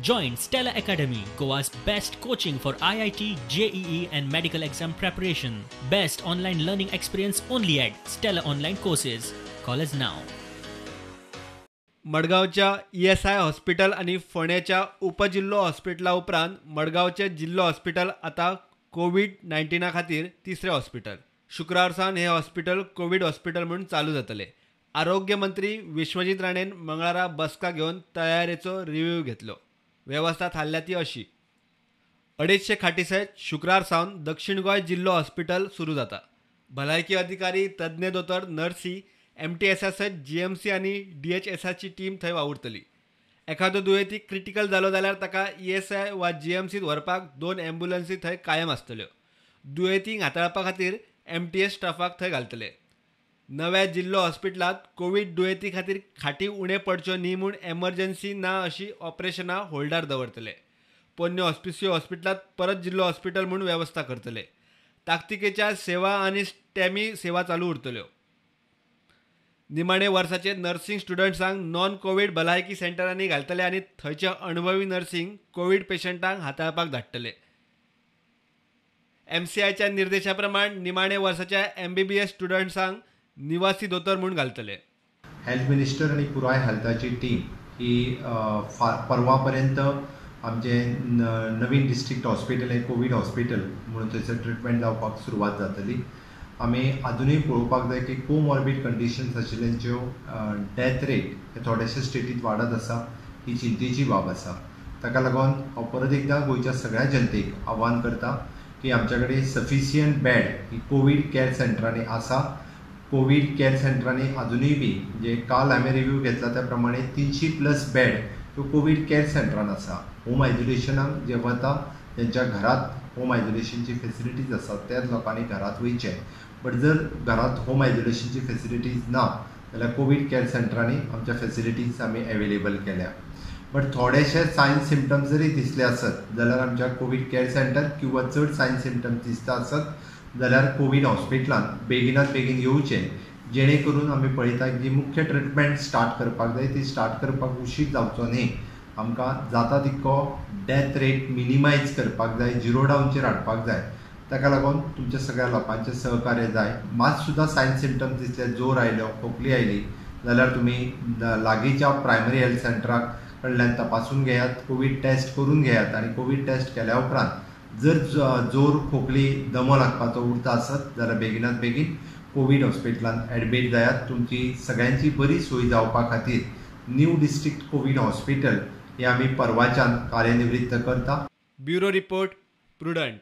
Join Stella Academy, Goa's best coaching for IIT, JEE and medical exam preparation. Best online learning experience only at Stella Online Courses. Call us now. मडगावच्या ESI hospital आणि फोंड्याच्या उपजिल्लो हॉस्पिटला उपरांत मडगावचे जिल्लो hospital आता कोविड-19 खातीर तिसरे hospital. शुक्रारसान हे hospital Covid hospital म्हणून चालू जातले. आरोग्य मंत्री विश्वजीत राणेन मंगळारा बसका घेवन तयारेचो रिव्ह्यू घेतलो. व्यवस्था थारल्या ती अशी: 250 खाटी सयत शुक्रार सावन दक्षिण गोंय जिल्लो हॉस्पिटल सुरू जाता. भलायकी अधिकारी, तज्ञ दोतोर, नर्सी, MTSS सयत GMC आनी DHSची टीम थंय वावुरतली. एखादो दुयेंती क्रिटिकल जालो जाल्यार ताका ESI वा GMCत व्हरपाक 2 एम्ब्युलन्सी थंय कायम आसतल्यो. दुयेंतींक हाताळपा खातीर MTS स्टाफाक थंय घालतले. नव्या जिल्लो हॉस्पिटलात कोविड दुयेंती खातीर खाटी उणे पडच्यो न्ही म्हूण एमर्जन्सी ना अशी ऑपरेशनां होल्डार दवरतले. पोन्ने हॉस्पिसियो हॉस्पिटलात परत जिल्लो हॉस्पिटल म्हूण वेवस्था करतले. ताकतिकेच्या सेवा आनी स्टॅमी सेवा चालू उरतल्यो. निमाणे वर्साचे नर्सिंग स्टुडंट्सांक नॉन कोविड भलायकी सेंटरांनी घालतले आनी थंयचे अणभवी नर्सिंग कोविड पेशंटांक हाताळपाक धाडटले. MCIच्या निर्देशा प्रमाण निमाणे वर्साच्या MBBS स्टुडंट्सांक निवासी दोतोर म्हूण घालतले. हेल्थ मिनिस्टर आणि पुराय हेल्थाची टीम ही परवा पर्यंत आमचे नवीन डिस्ट्रिक्ट हॉस्पिटल हे कोविड हॉस्पिटल म्हणून थंयसर ट्रिटमेंट जावपाक सुरवात जातली. आमी अजूनय पळोवपाक जाय की कोमॉर्बिड कंडिशन्स आशिल्ल्यांच्यो डेथ रेट हे थोडेशे स्टेटींत वाडत आसा. ही चिंतेची बाब आसा. ताका लागून हांव परत एकदां गोंयच्या सगळ्या जनतेक आव्हान करता की आमच्या कडेन सफिशियंट बेड ही कोविड केअर सेंटरांनी आसा. कोविड केअर सेंटरांनी अजूनय बी म्हणजे काल हांवें रिव्ह्यू घेतला त्या प्रमाणे 300+ बेड ह्यो कोविड केअर सेंटरान आसा. होम आयसोलेशनाक जे वता तेंच्या घरात होम आयसोलेशनची फेसिलिटीज आसात त्याच लोकांनी घरात वयचे. बट जर घरात होम आयसोलेशनची फेसिलिटीज ना जाल्यार कोविड केअर सेंटरांनी आमच्या फेसिलिटीज आमी अवेलेबल केल्या. बट थोडेशे सायन सिम्पटम्स जरी दिसले आसत जाल्यार आमच्या कोविड केअर सेंटर किंवा चड सायन सिम्पटम्स दिसता आसत जाल्यार कोविड हॉस्पिटलांत बेगिनात बेगीन येवचे, जेणे करून आमी पळयता जी मुख्य ट्रिटमेंट स्टार्ट करपाक जाय ती स्टार्ट करपाक उशीर जावचो न्ही. आमकां जाता तितको डेथ रेट मिनिमायज करपाक जाय, 0 डावनचेर हाडपाक जाय. ताका लागून तुमच्या सगळ्या लोकांचें सहकार्य जाय. मात सुद्दां सायन सिम्पटम्स दिसले, जोर आयलो, खोकली आयली जाल्यार तुमी लागींच्या प्रायमरी हेल्थ सेंटराक कडल्यान तपासून घेयात, कोविड टेस्ट करून घेयात आनी कोविड टेस्ट केल्या उपरांत जर जोर, खोकली, दमो लागपाचो उरता आसत जाल्यार बेगिनात बेगीन कोविड हॉस्पिटलांत एडमीट जायात. तुमची सगळ्यांची बरी सोय जावपा खातीर न्यू डिस्ट्रिक्ट कोविड हॉस्पिटल हे आमी परवाच्यान कार्यान्वित करता. Bureau report, prudent.